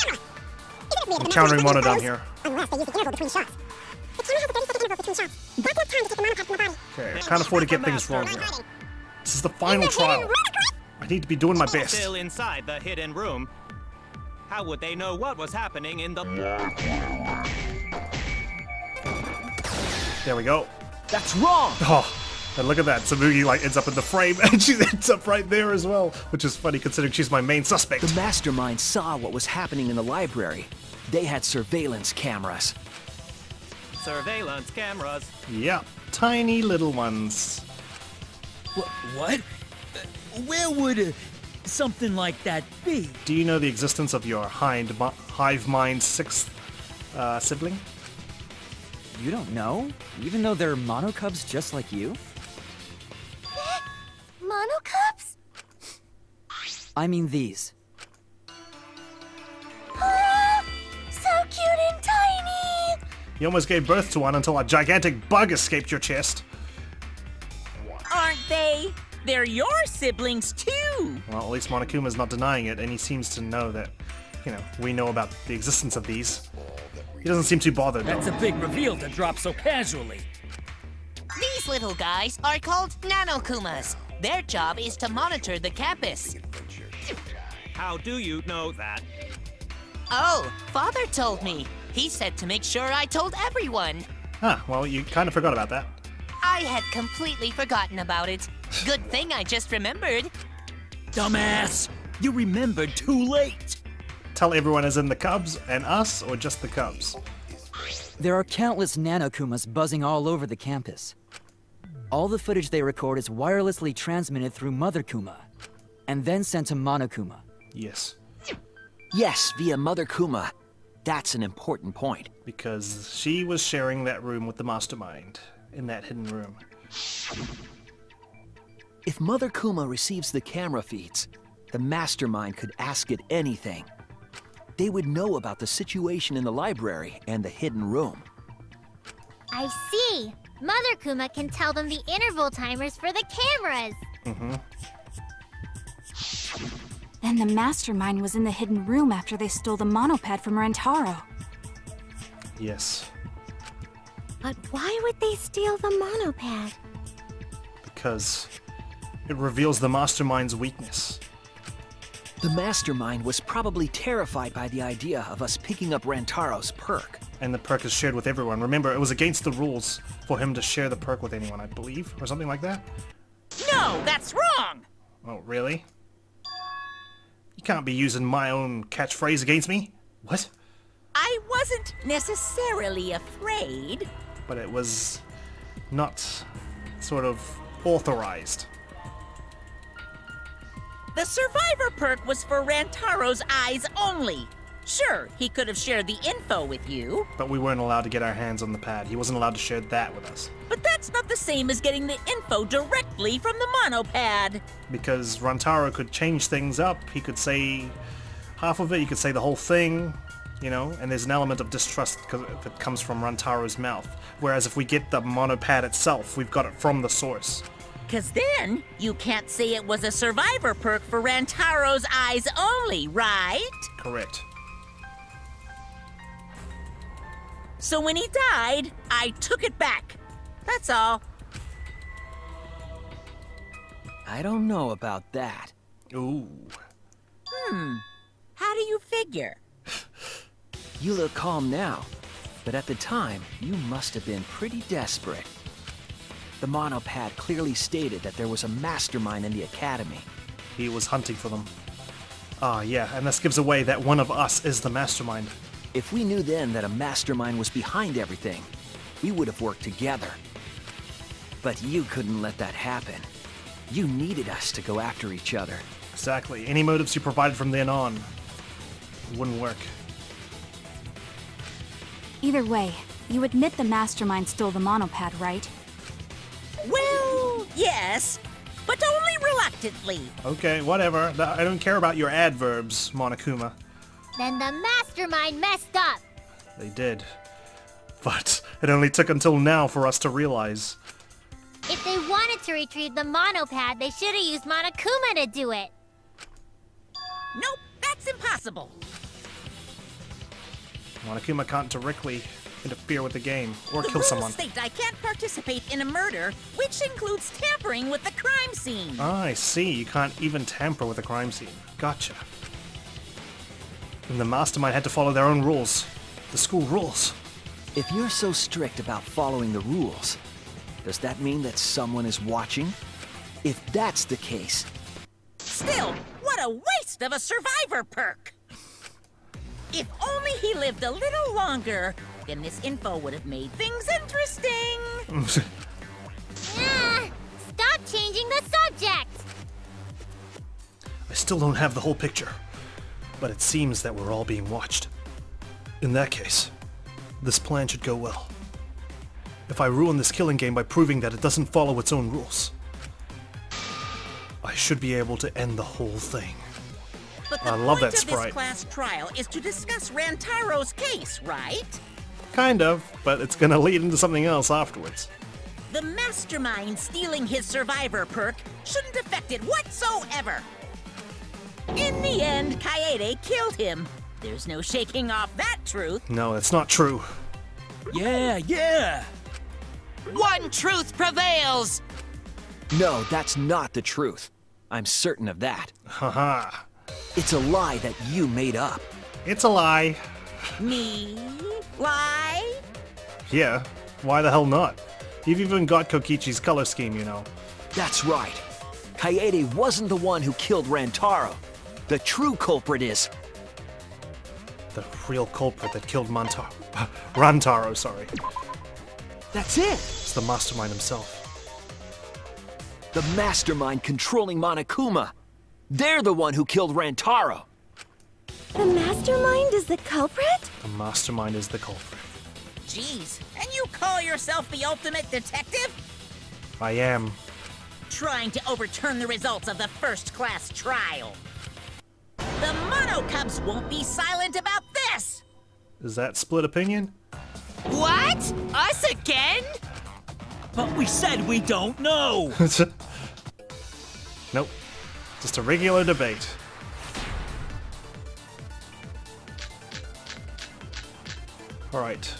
I'm countering Monodum here. Unless they use the interval between shots. The camera has a 30-second interval between shots. That's enough time to take the monopod from the body. Okay, I can't afford to get things wrong here. This is the final trial. I need to be doing my best. Still inside the hidden room, how would they know what was happening in the... There we go. That's wrong! Oh, and look at that. Tsubugi like ends up in the frame, and she ends up right there as well, which is funny considering she's my main suspect. The mastermind saw what was happening in the library. They had surveillance cameras. Surveillance cameras. Yep, tiny little ones. What? Where would something like that be? Do you know the existence of your hive mind sixth sibling? You don't know? Even though they're monocubs just like you? Monocups? I mean these. So cute and tiny! You almost gave birth to one until a gigantic bug escaped your chest. Aren't they? They're your siblings, too! Well, at least Monokuma's not denying it, and he seems to know that, you know, we know about the existence of these. He doesn't seem too bothered, though. That's a big reveal to drop so casually. These little guys are called nanokumas. Their job is to monitor the campus. How do you know that? Oh, Father told me. He said to make sure I told everyone. Huh, well, you kind of forgot about that. I had completely forgotten about it. Good thing I just remembered. Dumbass! You remembered too late! Tell everyone as in the Cubs, and us, or just the Cubs? There are countless nanokumas buzzing all over the campus. All the footage they record is wirelessly transmitted through Mother Kuma, and then sent to Monokuma. Yes. Yes, via Mother Kuma. That's an important point. Because she was sharing that room with the mastermind, in that hidden room. If Mother Kuma receives the camera feeds, the mastermind could ask it anything. They would know about the situation in the library and the hidden room. I see! Mother Kuma can tell them the interval timers for the cameras! Mm-hmm. Then the mastermind was in the hidden room after they stole the monopad from Rentaro. Yes. But why would they steal the monopad? Because it reveals the mastermind's weakness. The mastermind was probably terrified by the idea of us picking up Rantaro's perk. And the perk is shared with everyone. Remember, it was against the rules for him to share the perk with anyone, I believe, or something like that? No, that's wrong! Oh, really? You can't be using my own catchphrase against me. What? I wasn't necessarily afraid. But it was not sort of authorized. The survivor perk was for Rantaro's eyes only. Sure, he could have shared the info with you. But we weren't allowed to get our hands on the pad. He wasn't allowed to share that with us. But that's not the same as getting the info directly from the monopad. Because Rantaro could change things up. He could say half of it, he could say the whole thing, you know, and there's an element of distrust because if it comes from Rantaro's mouth. Whereas if we get the monopad itself, we've got it from the source. Cause then, you can't say it was a survivor perk for Rantaro's eyes only, right? Correct. So when he died, I took it back. That's all. I don't know about that. Ooh. How do you figure? You look calm now, but at the time, you must have been pretty desperate. The monopad clearly stated that there was a mastermind in the academy. He was hunting for them. Ah, yeah, and this gives away that one of us is the mastermind. If we knew then that a mastermind was behind everything, we would have worked together. But you couldn't let that happen. You needed us to go after each other. Exactly. Any motives you provided from then on wouldn't work. Either way, you admit the mastermind stole the monopad, right? Well, yes, but only reluctantly. Okay, whatever. I don't care about your adverbs, Monokuma. Then the mastermind messed up. They did. But it only took until now for us to realize. If they wanted to retrieve the monopad, they should have used Monokuma to do it. Nope, that's impossible. Monokuma can't directly interfere with the game or The kill rules someone. state I can't participate in a murder, which includes tampering with the crime scene. Ah, I see. You can't even tamper with a crime scene. Gotcha. And the mastermind had to follow their own rules. The school rules. If you're so strict about following the rules, does that mean that someone is watching? If that's the case... Still, what a waste of a survivor perk! If only he lived a little longer, then this info would have made things interesting. Stop changing the subject! I still don't have the whole picture, but it seems that we're all being watched. In that case, this plan should go well. If I ruin this killing game by proving that it doesn't follow its own rules, I should be able to end the whole thing. But the I love point that of this sprite. class trial is to discuss Rantaro's case, right? Kind of, but it's gonna lead into something else afterwards. The mastermind stealing his survivor perk shouldn't affect it whatsoever. In the end, Kaede killed him. There's no shaking off that truth. No, that's not true. Yeah! One truth prevails! No, that's not the truth. I'm certain of that. Haha. It's a lie that you made up. It's a lie. Me? Lie? Yeah, why the hell not? You've even got Kokichi's color scheme, you know. That's right. Kaede wasn't the one who killed Rantaro. The true culprit is... The real culprit that killed Rantaro, sorry. That's it! It's the mastermind himself. The mastermind controlling Monokuma. They're the one who killed Rantaro. The mastermind is the culprit? The mastermind is the culprit. Jeez, and you call yourself the ultimate detective? I am. Trying to overturn the results of the first class trial. The Mono Cubs won't be silent about this! Is that split opinion? What? Us again? But we said we don't know! Nope. Just a regular debate. Alright.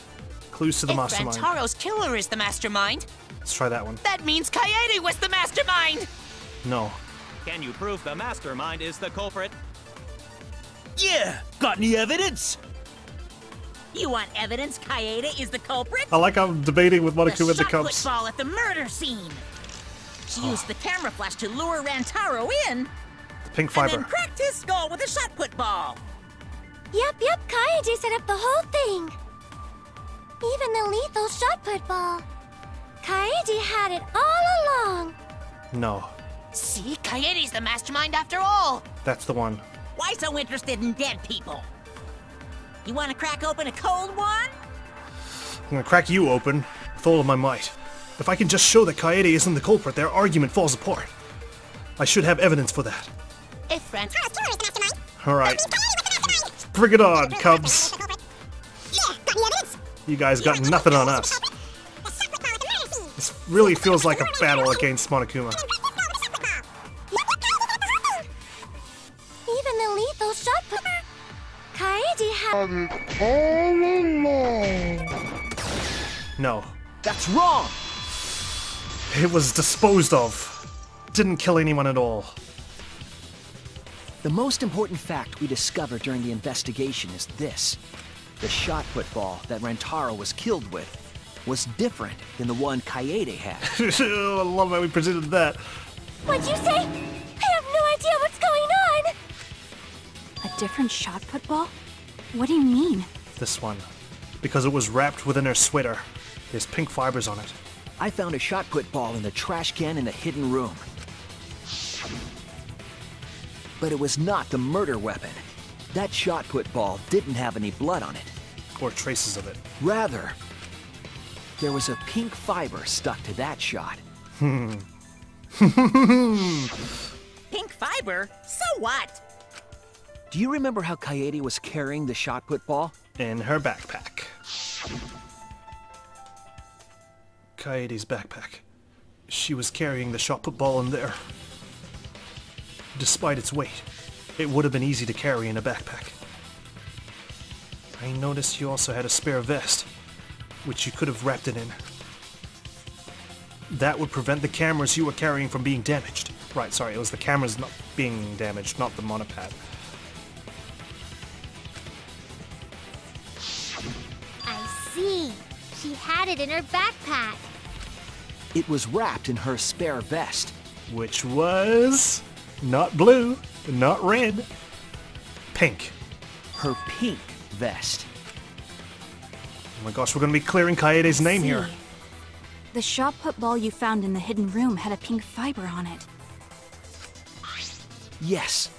Clues to the mastermind. If Rantaro's killer is the mastermind, Let's try that one. that means Kaede was the mastermind! No. Can you prove the mastermind is the culprit? Yeah! Got any evidence? You want evidence Kaede is the culprit? I like I'm debating with Monokuma and the shot Cubs. football at the murder scene. She used the camera flash to lure Rantaro in, The pink and fiber. then cracked his skull with a shot put ball. Yep, Kaede set up the whole thing. Even the lethal shot put ball. Kaede had it all along. No. See, Kaede's the mastermind after all! That's the one. Why so interested in dead people? You want to crack open a cold one? I'm gonna crack you open with all of my might. If I can just show that Kaede isn't the culprit, their argument falls apart. I should have evidence for that. If Rantaro's killer is the mastermind, Alright. that means Kaede was the mastermind! Bring it on, Cubs. Yeah, got any evidence? You guys got nothing on us. The separate ball at the murder scene. This really feels like a battle against Monokuma. Even the lethal shot put... Kaede had it all along. No. That's wrong! It was disposed of. Didn't kill anyone at all. The most important fact we discovered during the investigation is this. The shot put ball that Rantaro was killed with was different than the one Kaede had. I love how we presented that. What'd you say? I have no idea what's going on! A different shot put ball? What do you mean? This one. Because it was wrapped within her sweater. There's pink fibers on it. I found a shot put ball in the trash can in the hidden room. But it was not the murder weapon. That shot put ball didn't have any blood on it. Or traces of it. Rather, there was a pink fiber stuck to that shot. Pink fiber? So what? Do you remember how Kaede was carrying the shot put ball? In her backpack. Kaede's backpack. She was carrying the shot put ball in there. Despite its weight, it would have been easy to carry in a backpack. I noticed you also had a spare vest, which you could have wrapped it in. That would prevent the cameras you were carrying from being damaged. Right, sorry, it was the cameras not being damaged, not the monopad. I see. She had it in her backpack. It was wrapped in her spare vest. Which was not blue, not red, pink. Her pink vest. Oh my gosh, we're gonna be clearing Kaede's name here. The shot put ball you found in the hidden room had a pink fiber on it. Yes,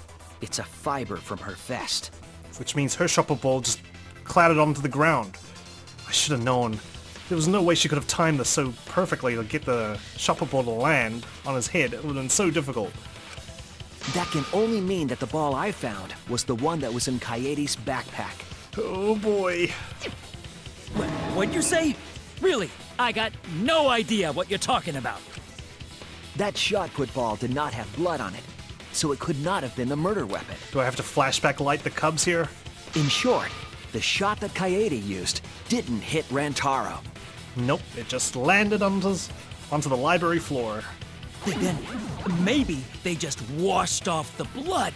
it's a fiber from her vest. Which means her shot put ball just clattered onto the ground. I should have known. There was no way she could have timed this so perfectly to get the shot put ball to land on his head. It would have been so difficult. That can only mean that the ball I found was the one that was in Kaede's backpack. Oh boy. What'd you say? Really? I got no idea what you're talking about. That shot put ball did not have blood on it, so it could not have been the murder weapon. Do I have to flashback light the Cubs here? In short, the shot that Kaede used didn't hit Rantaro. Nope, it just landed onto the library floor. Then maybe they just washed off the blood.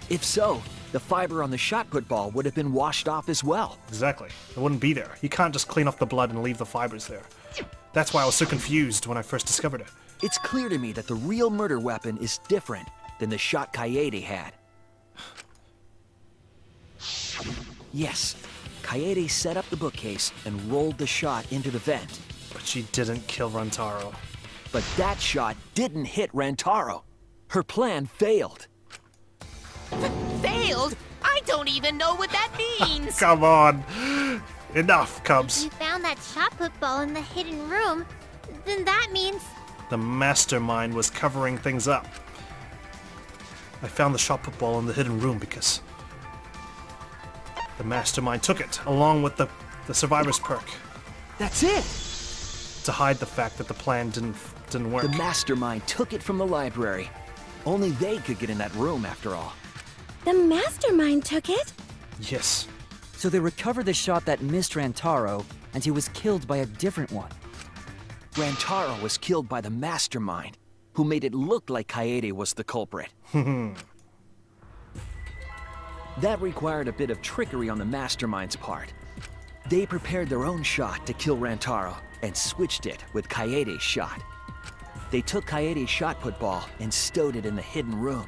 If so, the fiber on the shot put ball would have been washed off as well. Exactly. It wouldn't be there. You can't just clean off the blood and leave the fibers there. That's why I was so confused when I first discovered it. It's clear to me that the real murder weapon is different than the shot Kaede had. Yes, Kaede set up the bookcase and rolled the shot into the vent. But she didn't kill Rantaro. But that shot didn't hit Rantaro. Her plan failed. Failed? I don't even know what that means! Come on! Enough, Cubs. If you found that shot put ball in the hidden room, then that means... The mastermind was covering things up. I found the shot put ball in the hidden room because the mastermind took it, along with the survivor's perk. That's it! To hide the fact that the plan didn't work. The mastermind took it from the library. Only they could get in that room, after all. The mastermind took it? Yes. So they recovered the shot that missed Rantaro, and he was killed by a different one. Rantaro was killed by the mastermind, who made it look like Kaede was the culprit. That required a bit of trickery on the mastermind's part. They prepared their own shot to kill Rantaro, and switched it with Kaede's shot. They took Kaede's shot put ball and stowed it in the hidden room.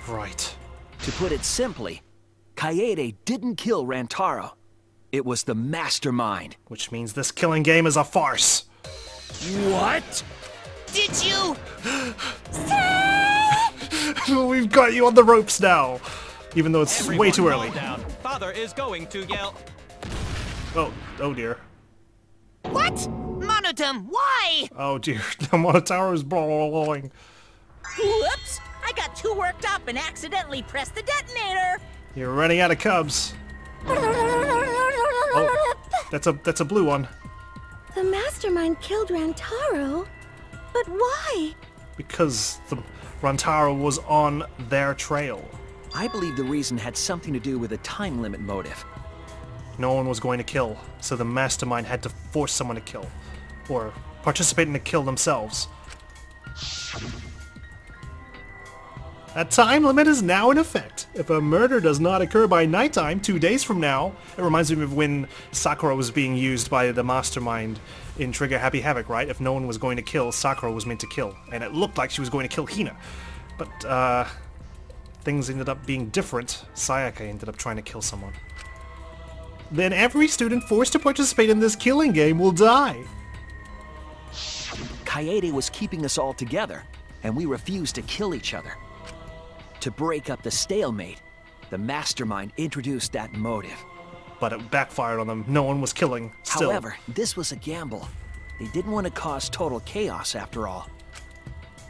Right. To put it simply, Kaede didn't kill Rantaro. It was the mastermind. Which means this killing game is a farce. What? Did you? We've got you on the ropes now. Even though it's Everyone way too early. calm down. Father is going to yell. Oh dear. What? Monodum, why? Oh dear, the Monotaro is blowing. Whoops! I got too worked up and accidentally pressed the detonator. You're running out of Cubs. Oh, that's a blue one. The mastermind killed Rantaro? But why? Because the Rantaro was on their trail. I believe the reason had something to do with a time limit motive. No one was going to kill, so the mastermind had to force someone to kill. Or participate in the kill themselves. A time limit is now in effect. If a murder does not occur by nighttime, 2 days from now, it reminds me of when Sakura was being used by the mastermind in Trigger Happy Havoc, right? If no one was going to kill, Sakura was meant to kill. And it looked like she was going to kill Hina. But, things ended up being different. Sayaka ended up trying to kill someone. Then every student forced to participate in this killing game will die. Kaede was keeping us all together, and we refused to kill each other. To break up the stalemate, the mastermind introduced that motive. But it backfired on them. No one was killing, still. However, this was a gamble. They didn't want to cause total chaos after all.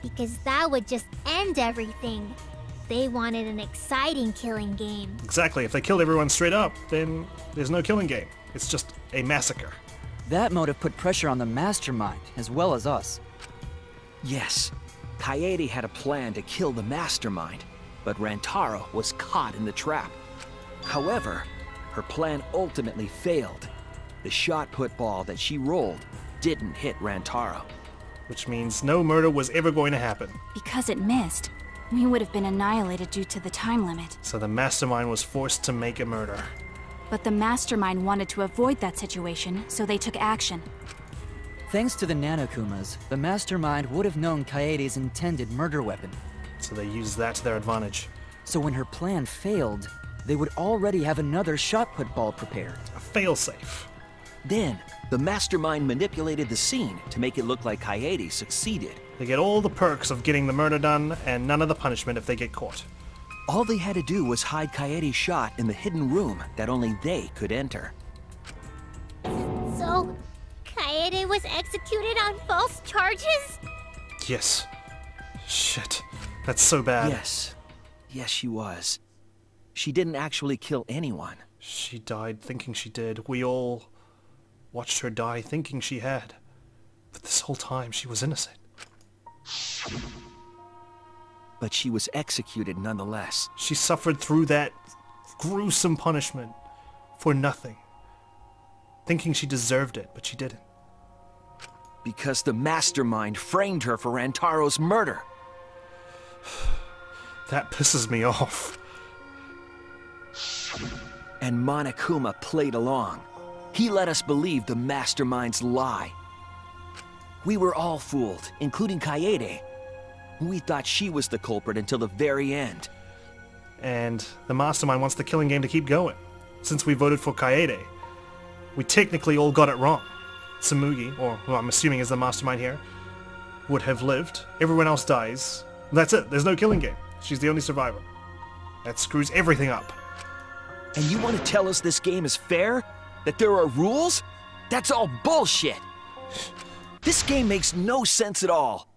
Because that would just end everything. They wanted an exciting killing game. Exactly. If they killed everyone straight up, then there's no killing game. It's just a massacre. That motive put pressure on the mastermind, as well as us. Yes, Kaede had a plan to kill the mastermind, but Rantaro was caught in the trap. However, her plan ultimately failed. The shot put ball that she rolled didn't hit Rantaro. Which means no murder was ever going to happen. Because it missed, we would have been annihilated due to the time limit. So the mastermind was forced to make a murder. But the mastermind wanted to avoid that situation, so they took action. Thanks to the Nanokumas, the mastermind would have known Kaede's intended murder weapon. So they used that to their advantage. So when her plan failed, they would already have another shot-put ball prepared. A failsafe. Then, the mastermind manipulated the scene to make it look like Kaede succeeded. They get all the perks of getting the murder done, and none of the punishment if they get caught. All they had to do was hide Kaede's shot in the hidden room that only they could enter. So, Kaede was executed on false charges? Yes. Shit. That's so bad. Yes, she was. She didn't actually kill anyone. She died thinking she did. We all watched her die thinking she had. But this whole time, she was innocent. But she was executed nonetheless. She suffered through that gruesome punishment for nothing. Thinking she deserved it, but she didn't. Because the mastermind framed her for Rantaro's murder. That pisses me off. And Monokuma played along. He let us believe the mastermind's lie. We were all fooled, including Kaede. We thought she was the culprit until the very end. And the mastermind wants the killing game to keep going. Since we voted for Kaede, we technically all got it wrong. Tsumugi, or who I'm assuming is the mastermind here, would have lived. Everyone else dies. That's it. There's no killing game. She's the only survivor. That screws everything up. And you want to tell us this game is fair? That there are rules? That's all bullshit! This game makes no sense at all.